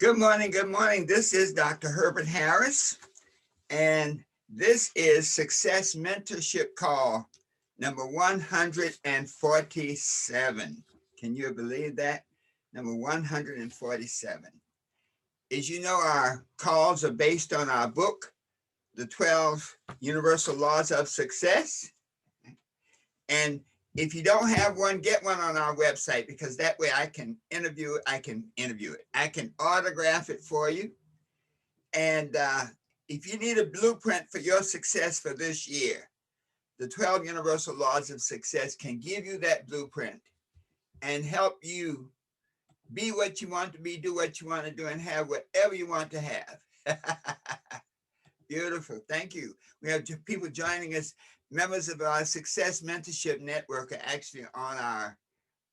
Good morning. Good morning. This is Dr. Herbert Harris, and this is Success Mentorship Call number 147. Can you believe that? Number 147. As you know, our calls are based on our book, The 12 Universal Laws of Success. And if you don't have one, get one on our website, because that way I can interview it. I can autograph it for you. And if you need a blueprint for your success for this year, the 12 Universal Laws of Success can give you that blueprint and help you be what you want to be, do what you want to do, and have whatever you want to have. Beautiful. Thank you. We have people joining us. Members of our Success Mentorship Network are actually on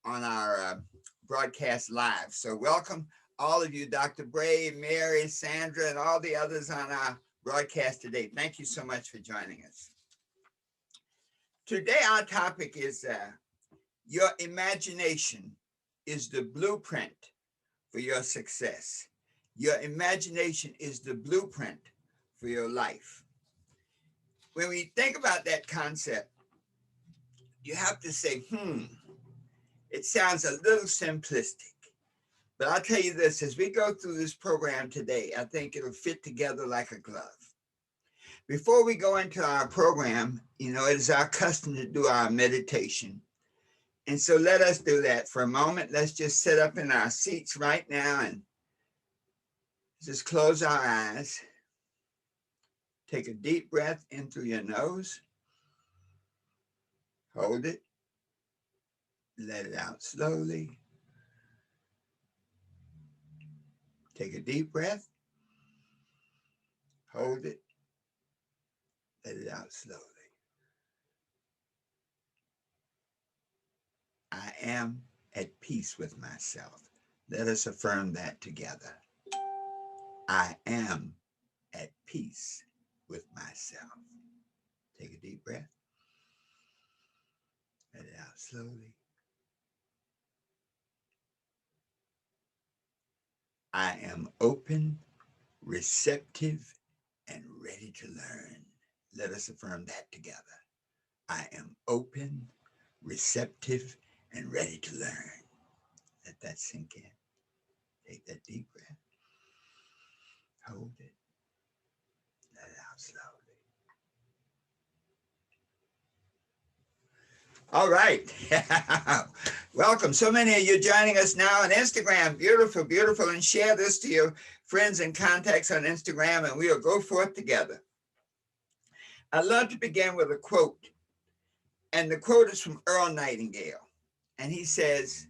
our broadcast live. So welcome all of you, Dr. Bray, Mary, Sandra, and all the others on our broadcast today. Thank you so much for joining us. Today, our topic is your imagination is the blueprint for your success. Your imagination is the blueprint for your life. When we think about that concept, you have to say, it sounds a little simplistic. But I'll tell you this, as we go through this program today, I think it'll fit together like a glove. Before we go into our program, it is our custom to do our meditation. And so let us do that for a moment. Let's just sit up in our seats right now and just close our eyes. Take a deep breath in through your nose. Hold it. Let it out slowly. Take a deep breath. Hold it. Let it out slowly. I am at peace with myself. Let us affirm that together. I am at peace with myself. Take a deep breath. Let it out slowly. I am open, receptive, and ready to learn. Let us affirm that together. I am open, receptive, and ready to learn. Let that sink in. Take that deep breath. Hold it. Let it out slowly. All right. Welcome. So many of you joining us now on Instagram. Beautiful, beautiful. And share this to your friends and contacts on Instagram, and we'll go forth together. I'd love to begin with a quote. And the quote is from Earl Nightingale. And he says,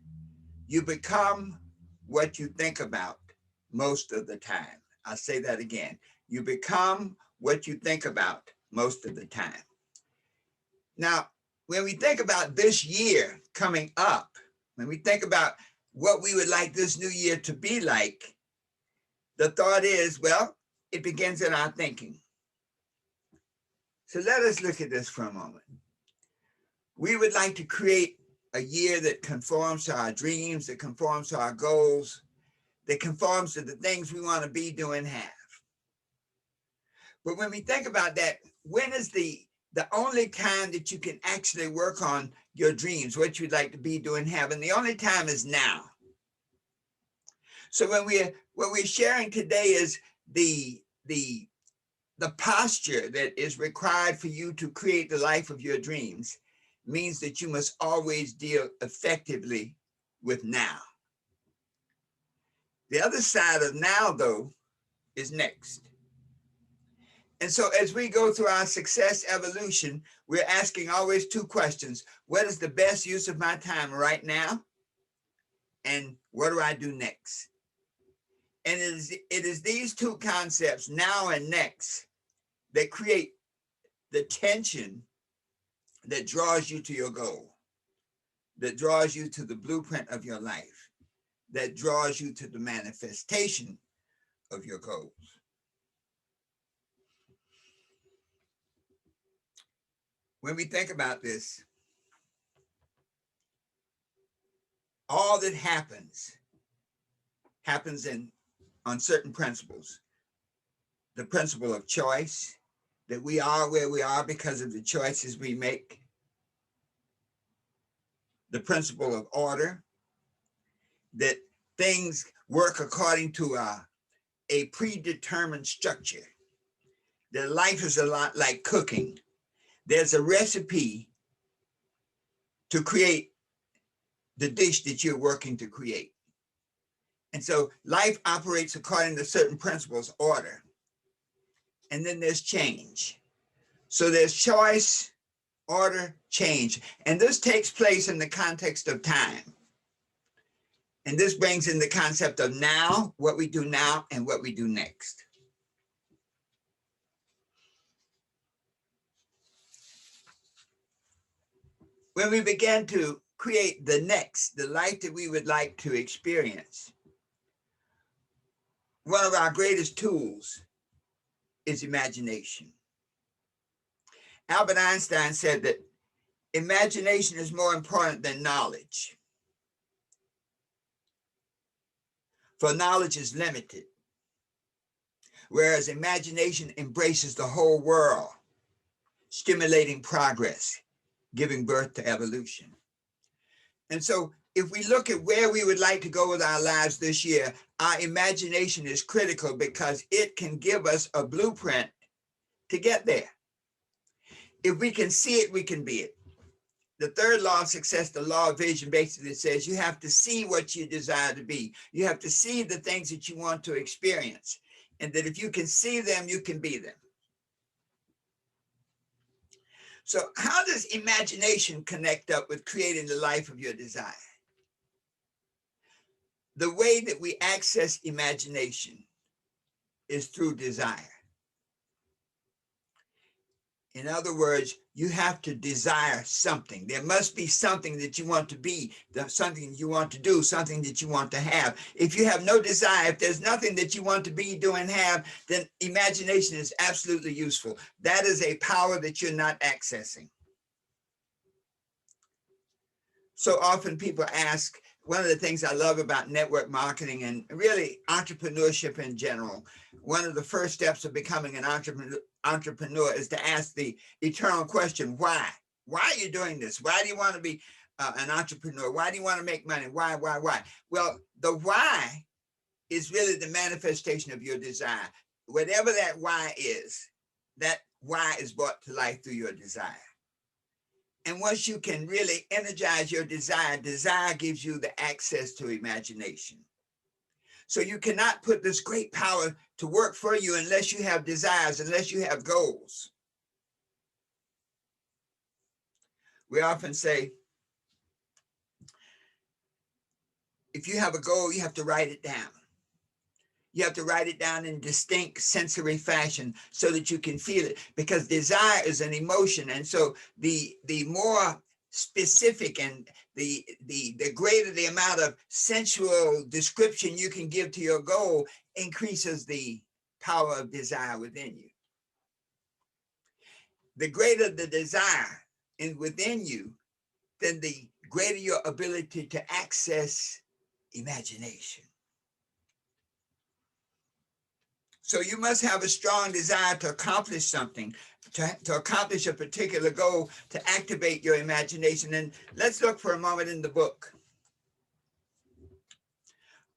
"You become what you think about most of the time." I'll say that again. You become what you think about most of the time. Now, when we think about this year coming up, when we think about what we would like this new year to be like, the thought is, well, it begins in our thinking. So let us look at this for a moment. We would like to create a year that conforms to our dreams, that conforms to our goals, that conforms to the things we want to be, do, and have. But when we think about that, when is the only time that you can actually work on your dreams, what you'd like to be, do, and have? And the only time is now. So what we're sharing today is the posture that is required for you to create the life of your dreams means that you must always deal effectively with now. The other side of now, though, is next. And so as we go through our success evolution, we're asking always two questions. What is the best use of my time right now? And what do I do next? And it is these two concepts, now and next, that create the tension that draws you to your goal, that draws you to the blueprint of your life, that draws you to the manifestation of your goals. When we think about this, all that happens in on certain principles. The principle of choice, that we are where we are because of the choices we make. The principle of order, that things work according to a predetermined structure. That life is a lot like cooking. There's a recipe to create the dish that you're working to create. And so life operates according to certain principles, order. And then there's change. So there's choice, order, change. And this takes place in the context of time. And this brings in the concept of now, what we do now, and what we do next. When we begin to create the next, the life that we would like to experience, one of our greatest tools is imagination. Albert Einstein said that imagination is more important than knowledge, for knowledge is limited, whereas imagination embraces the whole world, stimulating progress, giving birth to evolution. And so if we look at where we would like to go with our lives this year, our imagination is critical because it can give us a blueprint to get there. If we can see it, we can be it. The third law of success, the law of vision, basically says you have to see what you desire to be. You have to see the things that you want to experience. And that if you can see them, you can be them. So how does imagination connect up with creating the life of your desire? The way that we access imagination is through desire. In other words, you have to desire something. There must be something that you want to be, something you want to do, something that you want to have. If you have no desire, if there's nothing that you want to be, do, and have, then imagination is absolutely useful. That is a power that you're not accessing. So often people ask, one of the things I love about network marketing and really entrepreneurship in general, one of the first steps of becoming an entrepreneur is to ask the eternal question, why? Why are you doing this? Why do you want to be an entrepreneur? Why do you want to make money? Why? Well, the why is really the manifestation of your desire. Whatever that why is brought to life through your desire. And once you can really energize your desire, desire gives you the access to imagination. So you cannot put this great power to work for you unless you have desires, unless you have goals. We often say, if you have a goal, you have to write it down. You have to write it down in distinct sensory fashion so that you can feel it, because desire is an emotion. And so the more specific and the greater the amount of sensual description you can give to your goal increases the power of desire within you. The greater the desire within you, then the greater your ability to access imagination. So you must have a strong desire to accomplish something, to accomplish a particular goal, to activate your imagination. And let's look for a moment in the book.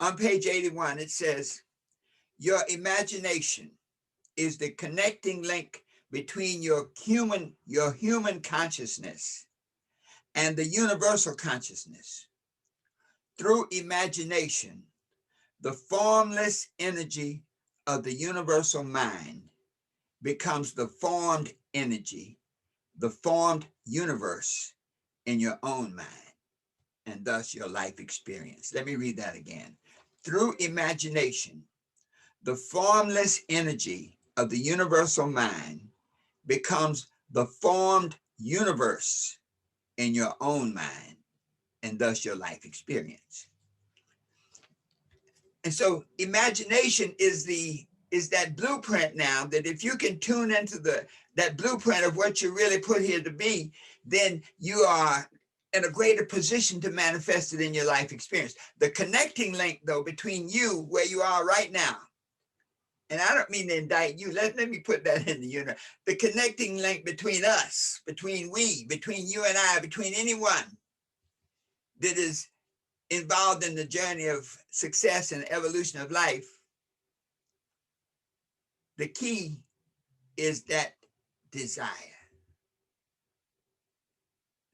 On page 81, it says, your imagination is the connecting link between your human consciousness and the universal consciousness. Through imagination, the formless energy of the universal mind becomes the formed energy, the formed universe in your own mind, and thus your life experience. Let me read that again. Through imagination, the formless energy of the universal mind becomes the formed universe in your own mind, and thus your life experience. And so imagination is that blueprint now, that if you can tune into that blueprint of what you're really put here to be, then you are in a greater position to manifest it in your life experience. The connecting link, though, between you, where you are right now, And I don't mean to indict you. Let me put that in the universe. The connecting link between us, between we, between you and I, between anyone that is involved in the journey of success and evolution of life. The key is that desire.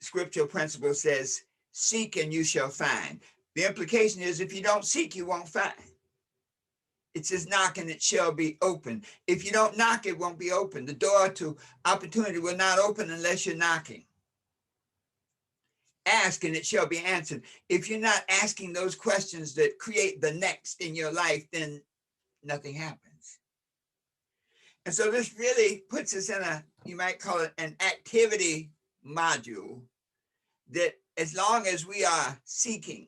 Scriptural principle says, seek and you shall find. The implication is if you don't seek, you won't find. It says knock and it shall be open. If you don't knock, it won't be open. The door to opportunity will not open unless you're knocking. Ask and it shall be answered. If you're not asking those questions that create the next in your life, then nothing happens. And so this really puts us in you might call it an activity module, that as long as we are seeking,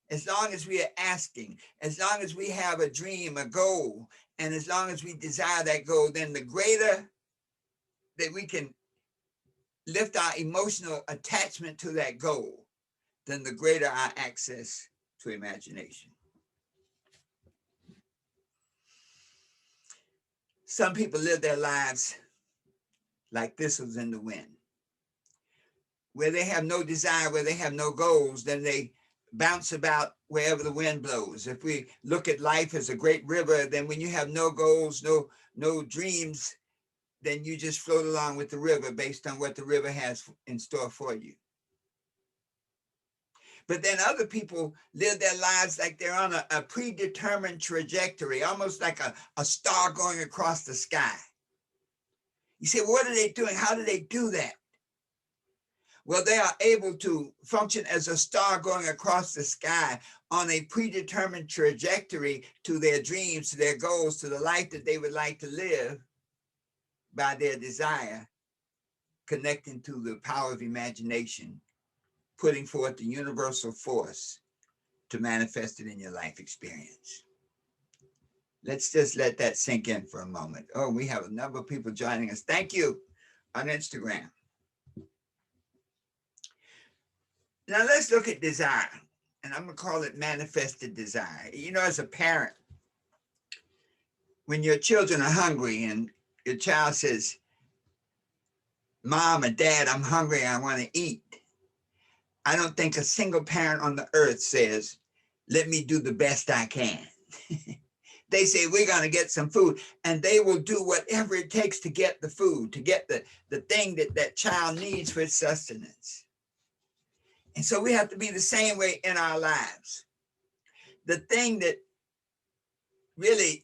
as long as we are asking, as long as we have a dream, a goal, and as long as we desire that goal, then the greater that we can lift our emotional attachment to that goal, then the greater our access to imagination. Some people live their lives like thistles in the wind, where they have no desire, where they have no goals, then they bounce about wherever the wind blows. If we look at life as a great river, then when you have no goals, no dreams, then you just float along with the river based on what the river has in store for you. But then other people live their lives like they're on a predetermined trajectory, almost like a star going across the sky. You say, what are they doing? How do they do that? Well, they are able to function as a star going across the sky on a predetermined trajectory to their dreams, to their goals, to the life that they would like to live by their desire, connecting to the power of imagination, putting forth the universal force to manifest it in your life experience. Let's just let that sink in for a moment. Oh, we have a number of people joining us. Thank you on Instagram. Now let's look at desire, and I'm going to call it manifested desire. You know, as a parent, when your children are hungry and your child says, Mom or Dad, I'm hungry, I want to eat. I don't think a single parent on the earth says, let me do the best I can. They say, we're going to get some food, and they will do whatever it takes to get the food, to get the thing that child needs for its sustenance. And so we have to be the same way in our lives. The thing that really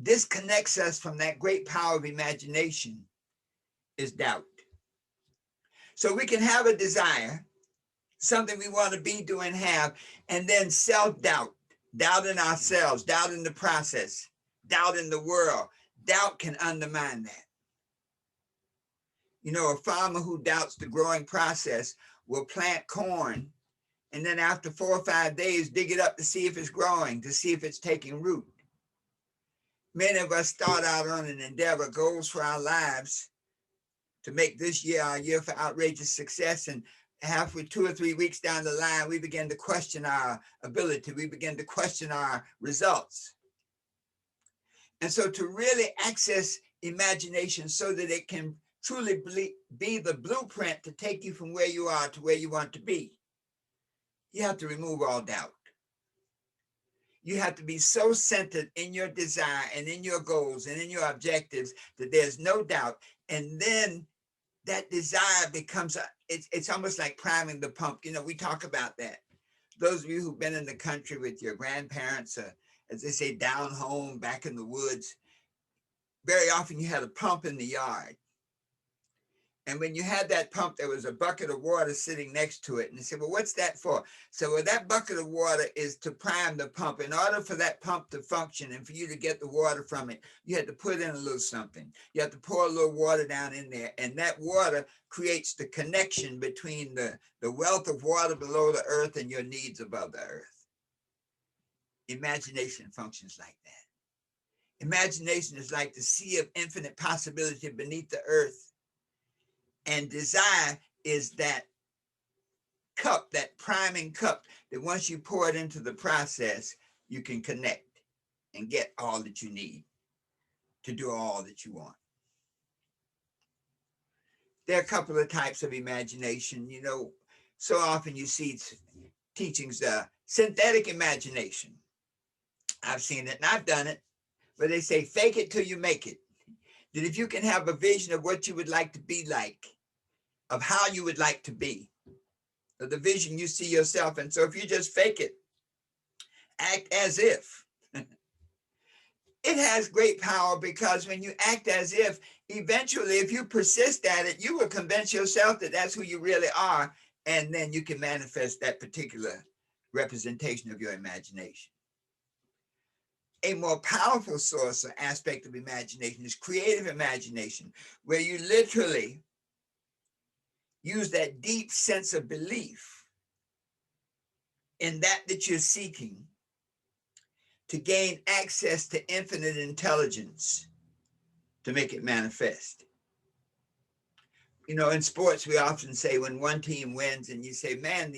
disconnects us from that great power of imagination is doubt. So we can have a desire, something we want to be, do, and have, and then self-doubt, doubt in ourselves, doubt in the process, doubt in the world. Doubt can undermine that. You know, a farmer who doubts the growing process will plant corn, and then after 4 or 5 days, dig it up to see if it's growing, to see if it's taking root. Many of us start out on an endeavor, goals for our lives, to make this year our year for outrageous success. And halfway 2 or 3 weeks down the line, we begin to question our ability. We begin to question our results. And so to really access imagination so that it can truly be the blueprint to take you from where you are to where you want to be, you have to remove all doubt. You have to be so centered in your desire and in your goals and in your objectives that there's no doubt. And then that desire becomes, it's almost like priming the pump. You know, we talk about that. Those of you who've been in the country with your grandparents, as they say, down home, back in the woods, very often you had a pump in the yard. And when you had that pump, there was a bucket of water sitting next to it. And they said, well, what's that for? So well, that bucket of water is to prime the pump. In order for that pump to function and for you to get the water from it, you had to put in a little something. You have to pour a little water down in there. And that water creates the connection between the wealth of water below the earth and your needs above the earth. Imagination functions like that. Imagination is like the sea of infinite possibility beneath the earth. And desire is that cup, that priming cup, that once you pour it into the process, you can connect and get all that you need. to do all that you want. There are a couple of types of imagination. You know, so often you see teachings, synthetic imagination. I've seen it and I've done it, where they say, fake it till you make it. That if you can have a vision of what you would like to be like, of how you would like to be, of the vision you see yourself. And so if you just fake it, act as if, it has great power, because when you act as if, eventually, if you persist at it, you will convince yourself that that's who you really are. And then you can manifest that particular representation of your imagination. A more powerful source or aspect of imagination is creative imagination, where you literally use that deep sense of belief in that you're seeking to gain access to infinite intelligence to make it manifest. You know, in sports, we often say when one team wins and you say, man,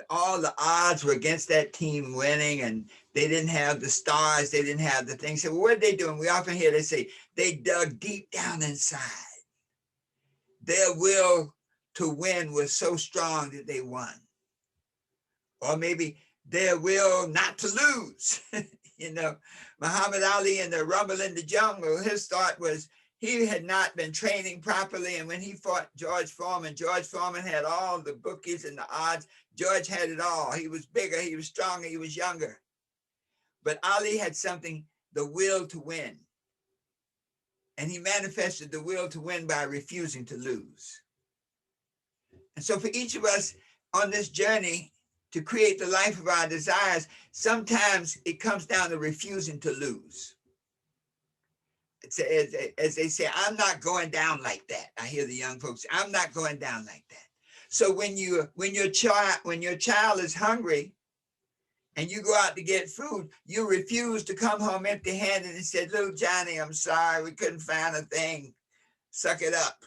all the odds were against that team winning, and they didn't have the stars, they didn't have the things. So what are they doing? We often hear they say they dug deep down inside. Their will to win was so strong that they won. Or maybe their will not to lose. You know, Muhammad Ali in the Rumble in the Jungle, his thought was he had not been training properly. And when he fought George Foreman had all the bookies and the odds. George had it all. He was bigger, he was stronger, he was younger. But Ali had something, the will to win. And he manifested the will to win by refusing to lose. And so for each of us on this journey to create the life of our desires, sometimes it comes down to refusing to lose. As they say, I'm not going down like that. I hear the young folks, I'm not going down like that. So when your child is hungry and you go out to get food, you refuse to come home empty-handed and say, little Johnny, I'm sorry, we couldn't find a thing. Suck it up.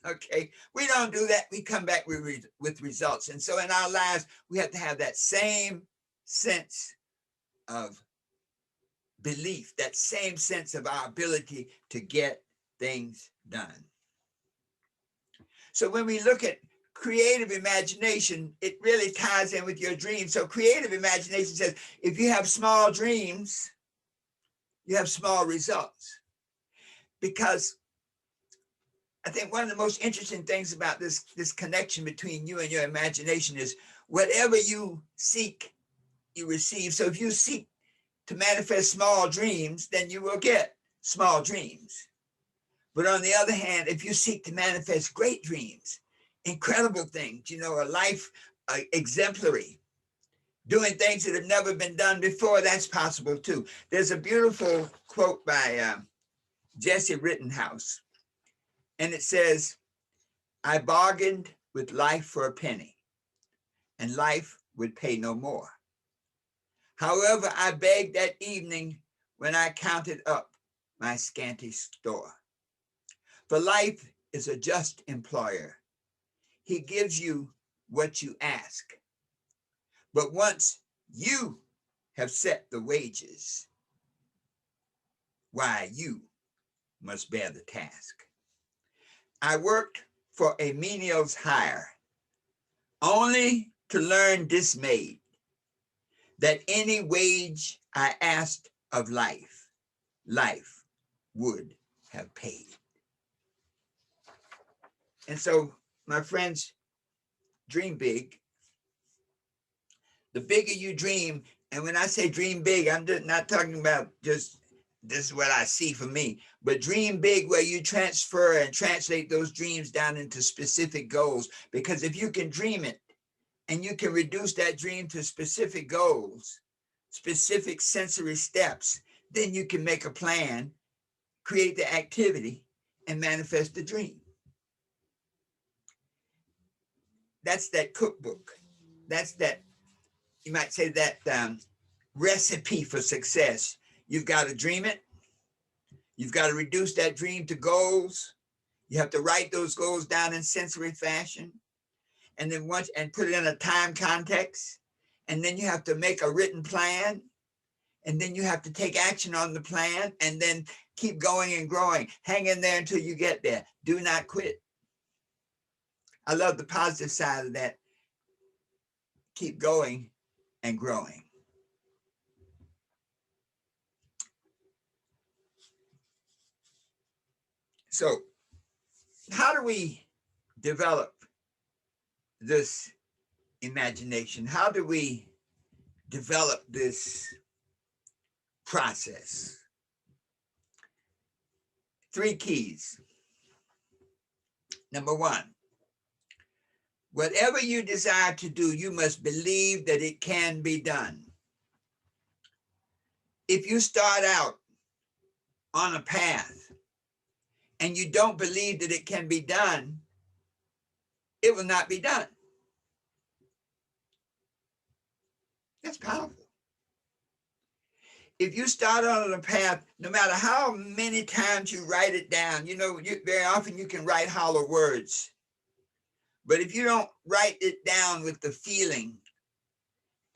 Okay, we don't do that. We come back with results. And so in our lives, we have to have that same sense of belief, that same sense of our ability to get things done. So when we look at creative imagination, it really ties in with your dreams. So creative imagination says, if you have small dreams, you have small results. Because I think one of the most interesting things about this connection between you and your imagination is whatever you seek, you receive. So if you seek to manifest small dreams, then you will get small dreams. But on the other hand, if you seek to manifest great dreams, incredible things, you know, a life exemplary, doing things that have never been done before, that's possible too. There's a beautiful quote by Jesse Rittenhouse. And it says, I bargained with life for a penny, and life would pay no more. However, I begged that evening when I counted up my scanty store. For life is a just employer. He gives you what you ask. But once you have set the wages, why, you must bear the task. I worked for a menial's hire, only to learn dismayed that any wage I asked of life, life would have paid. And so, my friends, dream big. The bigger you dream, and when I say dream big, I'm just not talking about just this is what I see for me, but dream big where you transfer and translate those dreams down into specific goals. Because if you can dream it and you can reduce that dream to specific goals, specific sensory steps, then you can make a plan, create the activity, and manifest the dream. That's that cookbook. That's that, you might say, that recipe for success. You've got to dream it. You've got to reduce that dream to goals. You have to write those goals down in sensory fashion, and then put it in a time context. And then you have to make a written plan. And then you have to take action on the plan and then keep going and growing. Hang in there until you get there. Do not quit. I love the positive side of that. Keep going and growing. So, how do we develop this imagination? How do we develop this process? 3 keys. Number 1, whatever you desire to do, you must believe that it can be done. If you start out on a path and you don't believe that it can be done, it will not be done. That's powerful. If you start on a path, no matter how many times you write it down, very often you can write hollow words. But if you don't write it down with the feeling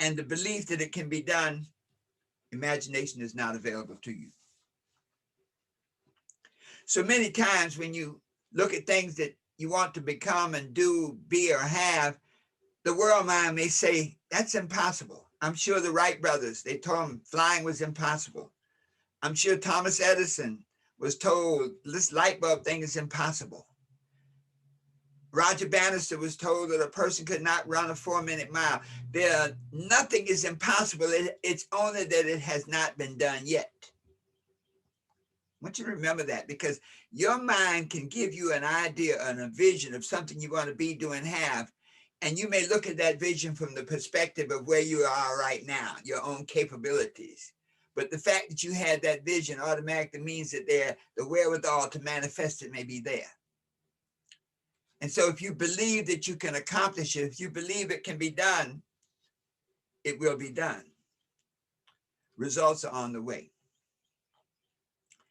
and the belief that it can be done, imagination is not available to you. So many times when you look at things that you want to become and do, be, or have, the world mind may say, that's impossible. I'm sure the Wright brothers, they told him flying was impossible. I'm sure Thomas Edison was told this light bulb thing is impossible. Roger Bannister was told that a person could not run a 4-minute mile. Nothing is impossible. It's only that it has not been done yet. I want you to remember that, because your mind can give you an idea and a vision of something you want to be, do, and have. And you may look at that vision from the perspective of where you are right now, your own capabilities. But the fact that you had that vision automatically means that the wherewithal to manifest it may be there. And so if you believe that you can accomplish it, if you believe it can be done, it will be done. Results are on the way.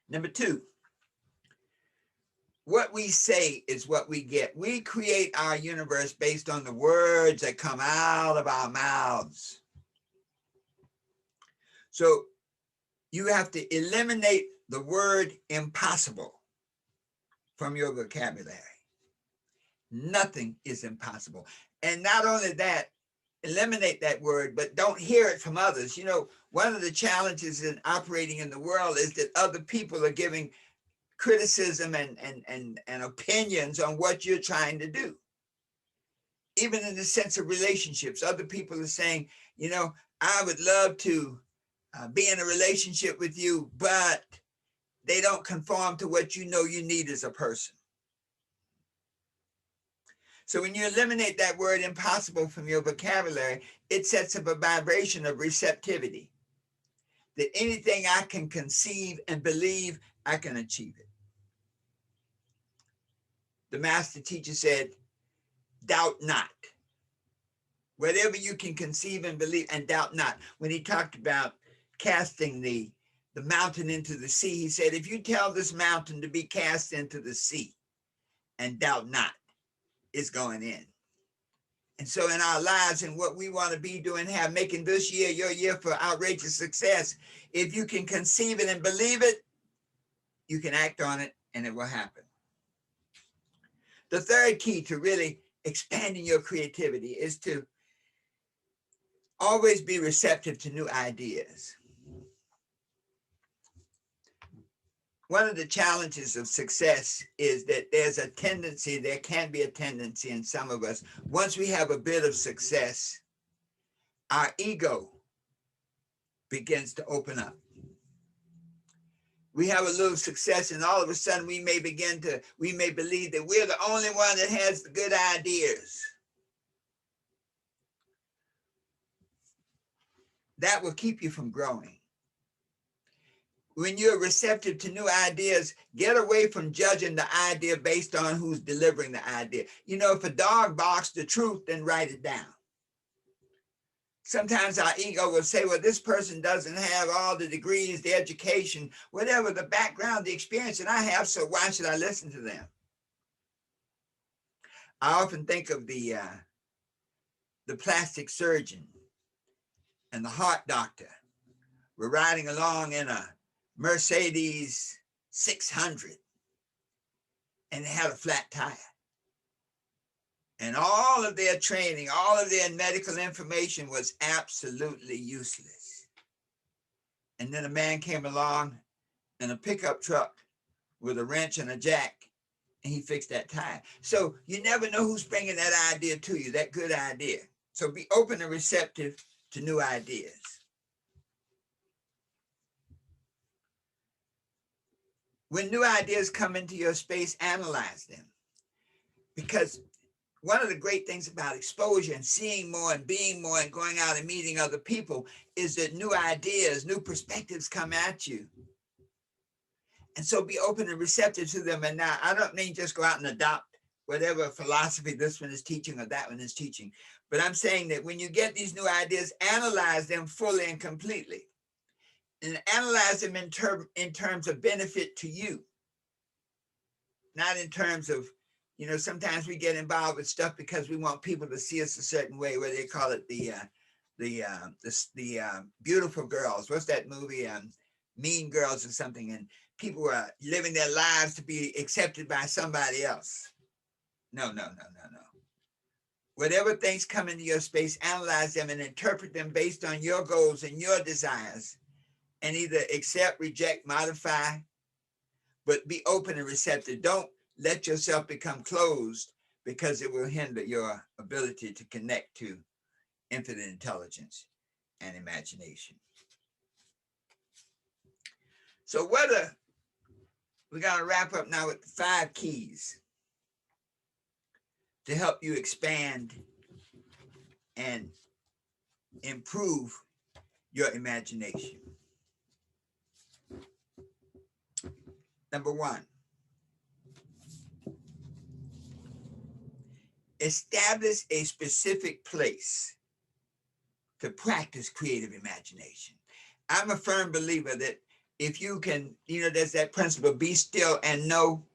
Number 2, what we say is what we get. We create our universe based on the words that come out of our mouths. So you have to eliminate the word impossible from your vocabulary. Nothing is impossible. And not only that, eliminate that word, but don't hear it from others. One of the challenges in operating in the world is that other people are giving criticism and opinions on what you're trying to do. Even in the sense of relationships, other people are saying, I would love to be in a relationship with you, but they don't conform to what you need as a person. So when you eliminate that word impossible from your vocabulary, it sets up a vibration of receptivity, that anything I can conceive and believe, I can achieve it. The master teacher said, doubt not. Whatever you can conceive and believe, and doubt not. When he talked about casting the mountain into the sea, he said, if you tell this mountain to be cast into the sea and doubt not, it's going in. And so in our lives and what we want to be doing, making this year your year for outrageous success, if you can conceive it and believe it, you can act on it and it will happen. The third key to really expanding your creativity is to always be receptive to new ideas. One of the challenges of success is that there can be a tendency in some of us, once we have a bit of success, our ego begins to open up. We have a little success and all of a sudden we may believe that we're the only one that has the good ideas. That will keep you from growing. When you're receptive to new ideas, get away from judging the idea based on who's delivering the idea. If a dog barks the truth, then write it down. Sometimes our ego will say, well, this person doesn't have all the degrees, the education, whatever the background, the experience that I have, so why should I listen to them? I often think of the plastic surgeon and the heart doctor. were riding along in a Mercedes 600 and they had a flat tire. And all of their training, all of their medical information was absolutely useless. And then a man came along in a pickup truck with a wrench and a jack, and he fixed that tire. So you never know who's bringing that idea to you, that good idea. So be open and receptive to new ideas. When new ideas come into your space, analyze them. Because one of the great things about exposure and seeing more and being more and going out and meeting other people is that new ideas, new perspectives come at you. And so be open and receptive to them. And now I don't mean just go out and adopt whatever philosophy this one is teaching or that one is teaching. But I'm saying that when you get these new ideas, analyze them fully and completely. And analyze them in terms of benefit to you. Not in terms of, you know, sometimes we get involved with stuff because we want people to see us a certain way, where they call it the beautiful girls. What's that movie? Mean Girls or something. And people are living their lives to be accepted by somebody else. No. Whatever things come into your space, analyze them and interpret them based on your goals and your desires, and either accept, reject, modify, but be open and receptive. Don't let yourself become closed, because it will hinder your ability to connect to infinite intelligence and imagination. So we're going to wrap up now with 5 keys to help you expand and improve your imagination. Number 1, establish a specific place to practice creative imagination. I'm a firm believer that if you can, you know, there's that principle, be still and know.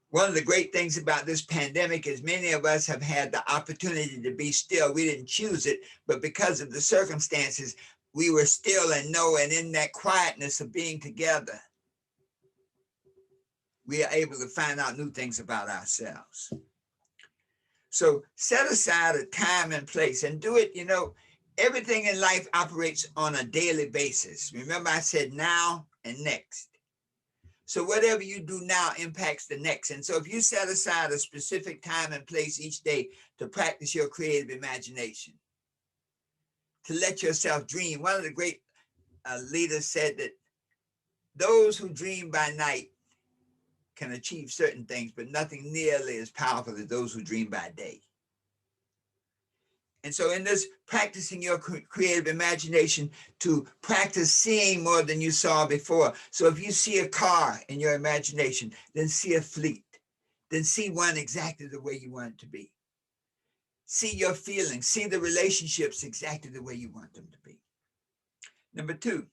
One of the great things about this pandemic is many of us have had the opportunity to be still. We didn't choose it, but because of the circumstances, we were still and know, and in that quietness of being together, we are able to find out new things about ourselves. So set aside a time and place and do it. You know, everything in life operates on a daily basis. Remember, I said now and next. So whatever you do now impacts the next. And so if you set aside a specific time and place each day to practice your creative imagination, to let yourself dream. One of the great leaders said that those who dream by night can achieve certain things, but nothing nearly as powerful as those who dream by day. And so in this practicing your creative imagination, to practice seeing more than you saw before. So if you see a car in your imagination, then see a fleet, then see one exactly the way you want it to be. See your feelings, see the relationships exactly the way you want them to be. Number 2,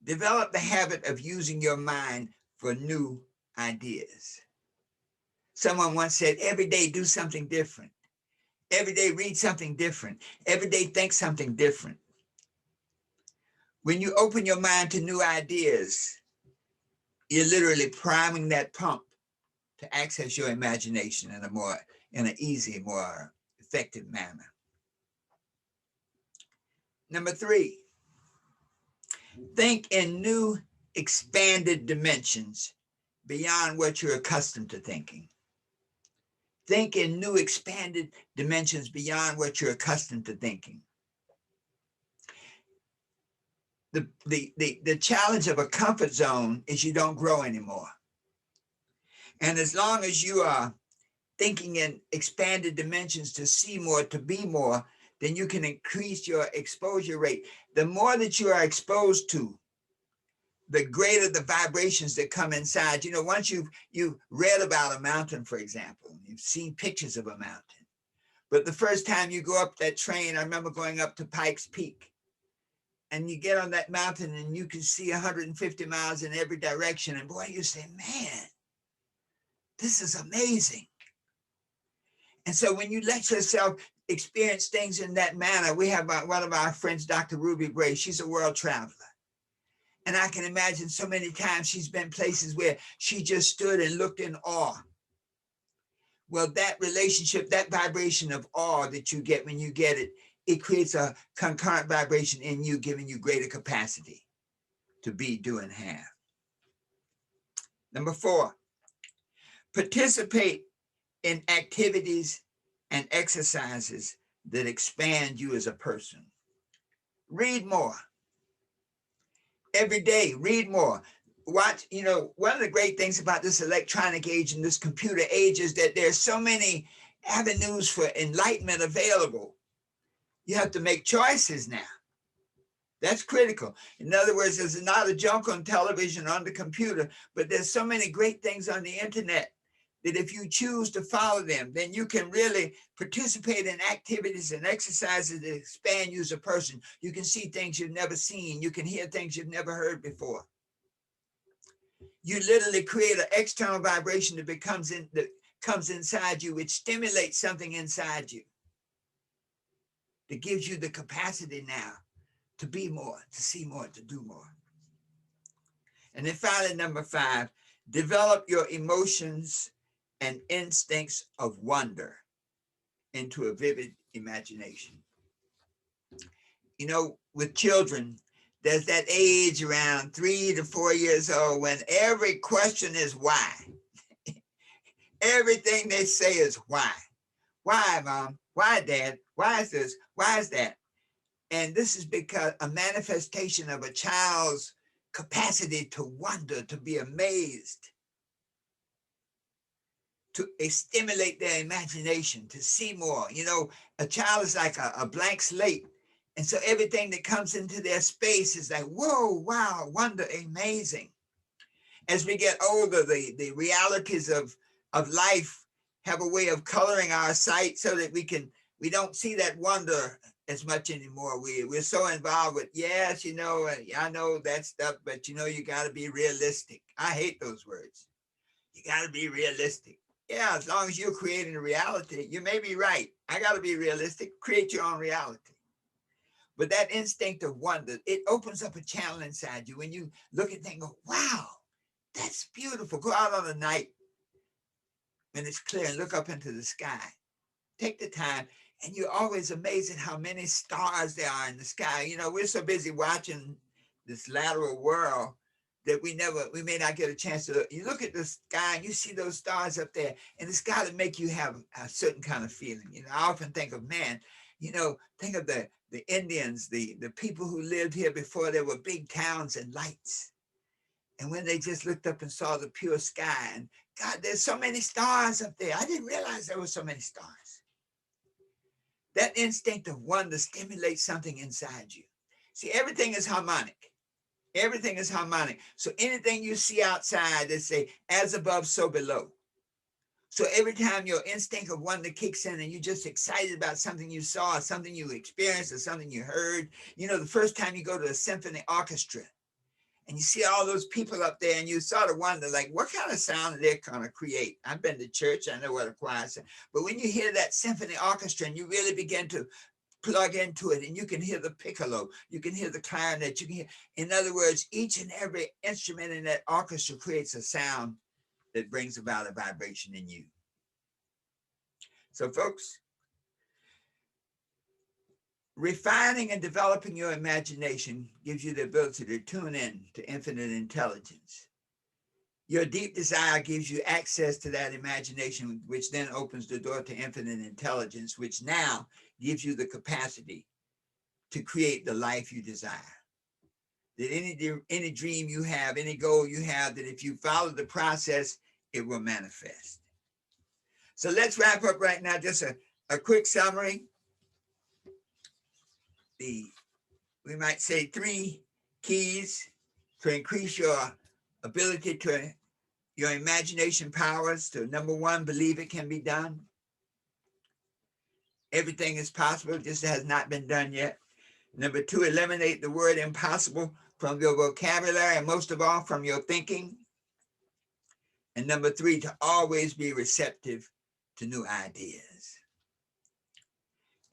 develop the habit of using your mind for new ideas. Someone once said, every day do something different. Every day read something different. Every day think something different. When you open your mind to new ideas, you're literally priming that pump to access your imagination in an easy, more effective manner. Number 3, think in new expanded dimensions beyond what you're accustomed to thinking. Think in new expanded dimensions beyond what you're accustomed to thinking. The challenge of a comfort zone is you don't grow anymore. And as long as you are thinking in expanded dimensions to see more, to be more, then you can increase your exposure rate. The more that you are exposed to, the greater the vibrations that come inside. You know, once you've read about a mountain, for example, you've seen pictures of a mountain, but the first time you go up that train, I remember going up to Pikes Peak, and you get on that mountain and you can see 150 miles in every direction. And boy, you say, man, this is amazing. And so when you let yourself experience things in that manner. We have one of our friends, Dr. Ruby Bray. She's a world traveler. And I can imagine so many times she's been places where she just stood and looked in awe. Well, that relationship, that vibration of awe that you get when you get it, it creates a concurrent vibration in you, giving you greater capacity to be, do, and have. Number 4, participate in activities and exercises that expand you as a person. Read more. Every day, read more. Watch, one of the great things about this electronic age and this computer age is that there's so many avenues for enlightenment available. You have to make choices now. That's critical. In other words, there's not a junk on television, on the computer, but there's so many great things on the internet that if you choose to follow them, then you can really participate in activities and exercises that expand you as a person. You can see things you've never seen. You can hear things you've never heard before. You literally create an external vibration that comes inside you, which stimulates something inside you that gives you the capacity now to be more, to see more, to do more. And then finally, number 5, develop your emotions and instincts of wonder into a vivid imagination. With children, there's that age around 3 to 4 years old when every question is why. Everything they say is why. Why, Mom? Why, Dad? Why is this? Why is that? And this is because a manifestation of a child's capacity to wonder, to be amazed, to stimulate their imagination, to see more. A child is like a blank slate. And so everything that comes into their space is like, whoa, wow, wonder, amazing. As we get older, the realities of life have a way of coloring our sight so that we don't see that wonder as much anymore. We're so involved with, yes, I know that stuff, but you got to be realistic. I hate those words. You got to be realistic. Yeah, as long as you're creating a reality, you may be right. I got to be realistic. Create your own reality. But that instinct of wonder, it opens up a channel inside you. When you look at things and go, wow, that's beautiful. Go out on a night when it's clear and look up into the sky. Take the time, and you're always amazed at how many stars there are in the sky. We're so busy watching this lateral world that we may not get a chance to look. You look at the sky and you see those stars up there, and it's got to make you have a certain kind of feeling. I often think of, man, think of the Indians, the people who lived here before there were big towns and lights. And when they just looked up and saw the pure sky, and God, there's so many stars up there. I didn't realize there were so many stars. That instinct of wonder stimulates something inside you. See, everything is harmonic. Everything is harmonic. So anything you see outside, they say, as above, so below. So every time your instinct of wonder kicks in and you're just excited about something you saw, or something you experienced, or something you heard, the first time you go to a symphony orchestra and you see all those people up there and you sort of wonder, like, what kind of sound are they going to create? I've been to church, I know what a choir is. But when you hear that symphony orchestra and you really begin to plug into it, and you can hear the piccolo, you can hear the clarinet, you can hear, in other words, each and every instrument in that orchestra creates a sound that brings about a vibration in you. So folks, refining and developing your imagination gives you the ability to tune in to infinite intelligence. Your deep desire gives you access to that imagination, which then opens the door to infinite intelligence, which now gives you the capacity to create the life you desire. That any dream you have, any goal you have, that if you follow the process, it will manifest. So let's wrap up right now. Just a quick summary. We might say 3 keys to increase your ability to your imagination powers. To number 1, believe it can be done. Everything is possible, just has not been done yet. Number 2, eliminate the word impossible from your vocabulary, and most of all, from your thinking. And number 3, to always be receptive to new ideas.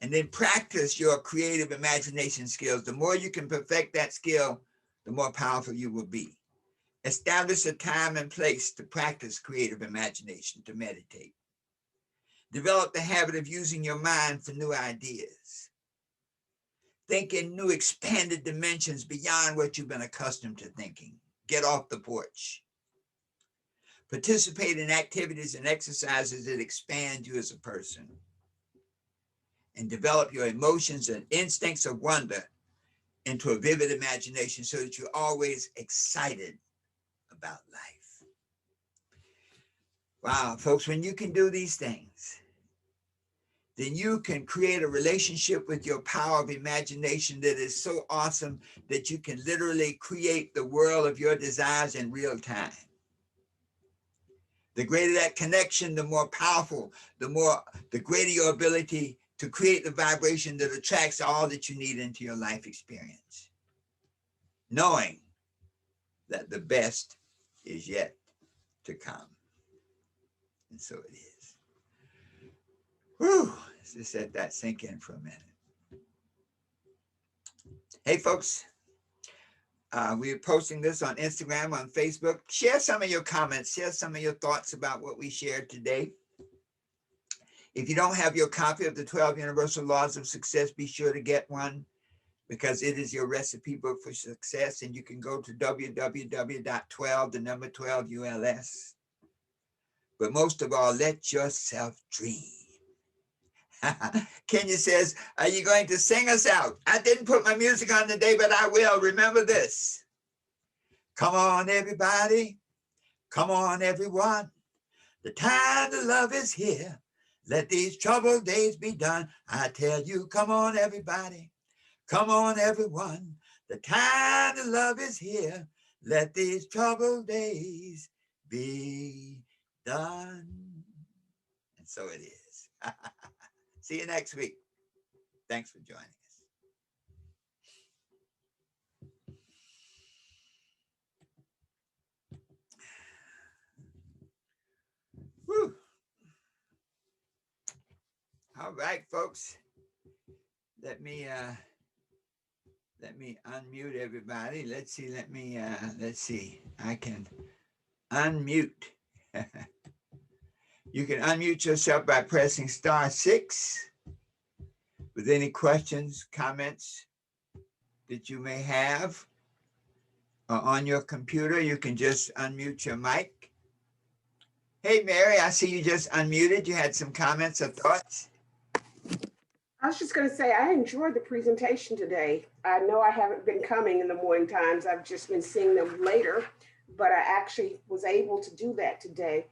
And then practice your creative imagination skills. The more you can perfect that skill, the more powerful you will be. Establish a time and place to practice creative imagination, to meditate. Develop the habit of using your mind for new ideas. Think in new expanded dimensions beyond what you've been accustomed to thinking. Get off the porch. Participate in activities and exercises that expand you as a person. And develop your emotions and instincts of wonder into a vivid imagination so that you're always excited about life. Wow, folks, when you can do these things, then you can create a relationship with your power of imagination that is so awesome that you can literally create the world of your desires in real time. The greater that connection, the more powerful, the greater your ability to create the vibration that attracts all that you need into your life experience. Knowing that the best is yet to come. And so it is. Whew, let's just let that sink in for a minute. Hey, folks, we're posting this on Instagram, on Facebook. Share some of your comments, share some of your thoughts about what we shared today. If you don't have your copy of the 12 Universal Laws of Success, be sure to get one because it is your recipe book for success. And you can go to www.12uls. But most of all, let yourself dream. Kenya says, are you going to sing us out? I didn't put my music on today, but I will. Remember this. Come on, everybody. Come on, everyone. The time to love is here. Let these troubled days be done. I tell you, come on, everybody. Come on, everyone. The time to love is here. Let these troubled days be done. And so it is. See you next week. Thanks for joining us. Whew. All right, folks. Let me unmute everybody. Let's see. Let's see. I can unmute. You can unmute yourself by pressing *6. With any questions, comments that you may have on your computer, you can just unmute your mic. Hey, Mary, I see you just unmuted. You had some comments or thoughts? I was just going to say, I enjoyed the presentation today. I know I haven't been coming in the morning times. I've just been seeing them later, but I actually was able to do that today.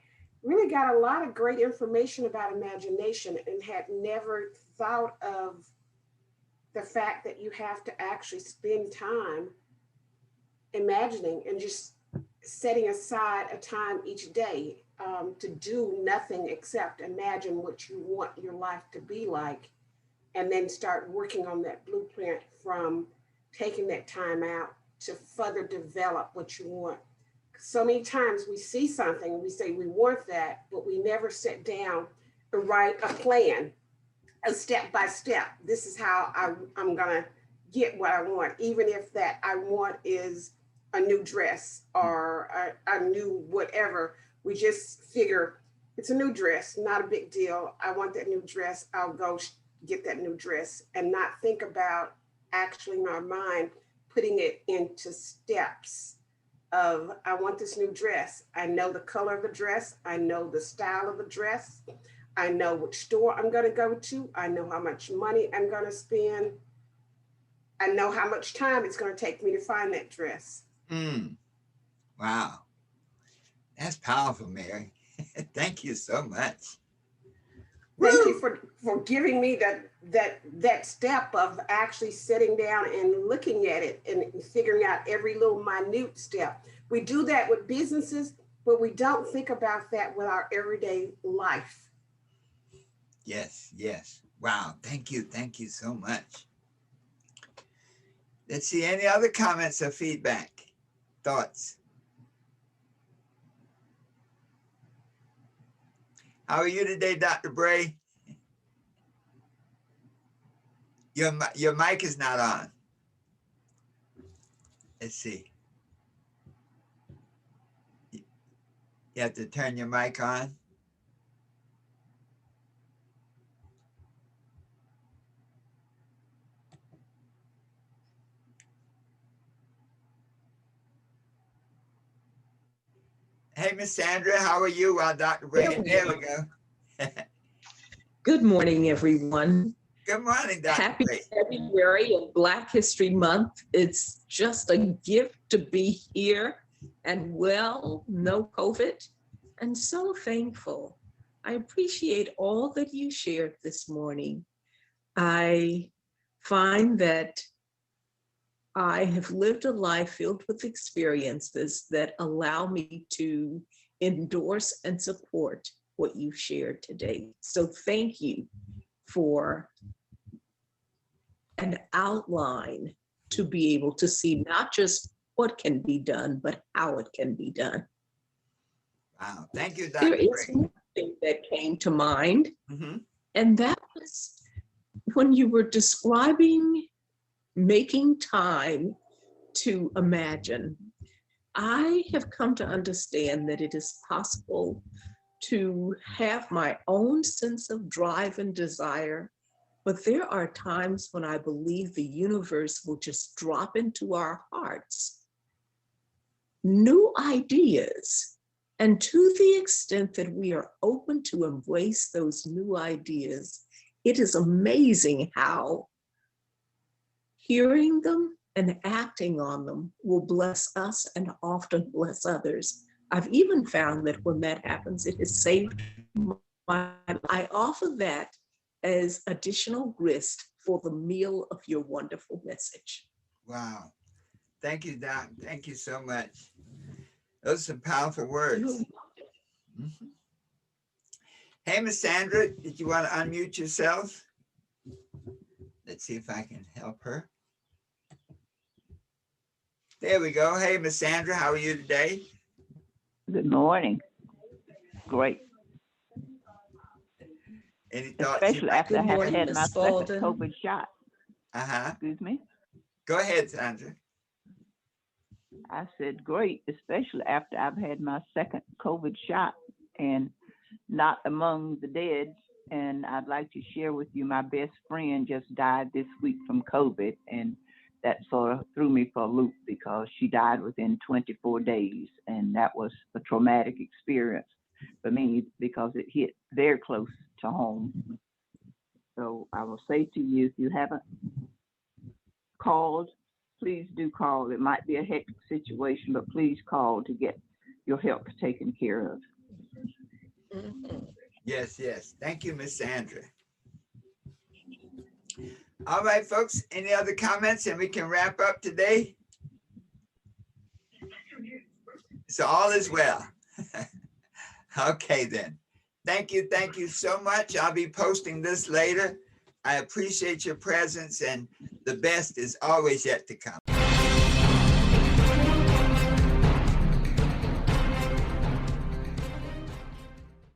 Really got a lot of great information about imagination and had never thought of the fact that you have to actually spend time imagining and just setting aside a time each day to do nothing except imagine what you want your life to be like, and then start working on that blueprint from taking that time out to further develop what you want. So many times we see something and we say we want that, but we never sit down and write a plan, a step by step. This is how I'm gonna get what I want, even if that I want is a new dress or a new whatever. We just figure it's a new dress, not a big deal. I want that new dress. I'll go get that new dress, and not think about actually in our mind putting it into steps of I want this new dress. I know the color of the dress. I know the style of the dress. I know which store I'm going to go to. I know how much money I'm going to spend. I know how much time it's going to take me to find that dress. Wow. That's powerful, Mary. Thank you so much. Thank you for giving me that step of actually sitting down and looking at it and figuring out every little minute step. We do that with businesses, but we don't think about that with our everyday life. Yes, yes. Wow. Thank you. Thank you so much. Let's see, any other comments or feedback, thoughts? How are you today, Dr. Bray? Your mic is not on. Let's see. You have to turn your mic on. Hey, Miss Sandra, how are you? Dr. Brady, there we go. Good morning, everyone. Good morning, Dr. Happy Brady. February and Black History Month. It's just a gift to be here and well, no COVID, and so thankful. I appreciate all that you shared this morning. I find that I have lived a life filled with experiences that allow me to endorse and support what you shared today. So thank you for an outline to be able to see not just what can be done, but how it can be done. Wow, thank you, Dr. There is Brady. one thing that came to mind, Mm-hmm. and that was when you were describing making time to imagine. I have come to understand that it is possible to have my own sense of drive and desire, but there are times when I believe the universe will just drop into our hearts new ideas. And to the extent that we are open to embrace those new ideas, it is amazing how hearing them and acting on them will bless us and often bless others. I've even found that when that happens, it has saved my life. I offer that as additional grist for the meal of your wonderful message. Wow. Thank you, Doc. Thank you so much. Those are some powerful words. Mhm. Hey, Miss Sandra, did you want to unmute yourself? Let's see if I can help her. There we go. Hey, Miss Sandra, how are you today? Good morning. Great. Any thoughts? Especially after I Good have morning, had Ms. my Spalding. second COVID shot. Uh-huh. Excuse me. Go ahead, Sandra. I said great, especially after I've had my second COVID shot and not among the dead. And I'd like to share with you, my best friend just died this week from COVID, and that sort of threw me for a loop because she died within 24 days. And that was a traumatic experience for me because it hit very close to home. So I will say to you, if you haven't called, please do call. It might be a hectic situation, but please call to get your health taken care of. Mhm. Yes, yes. Thank you, Miss Sandra. All right, folks. Any other comments and we can wrap up today? So all is well. Okay, then. Thank you so much. I'll be posting this later. I appreciate your presence, and the best is always yet to come.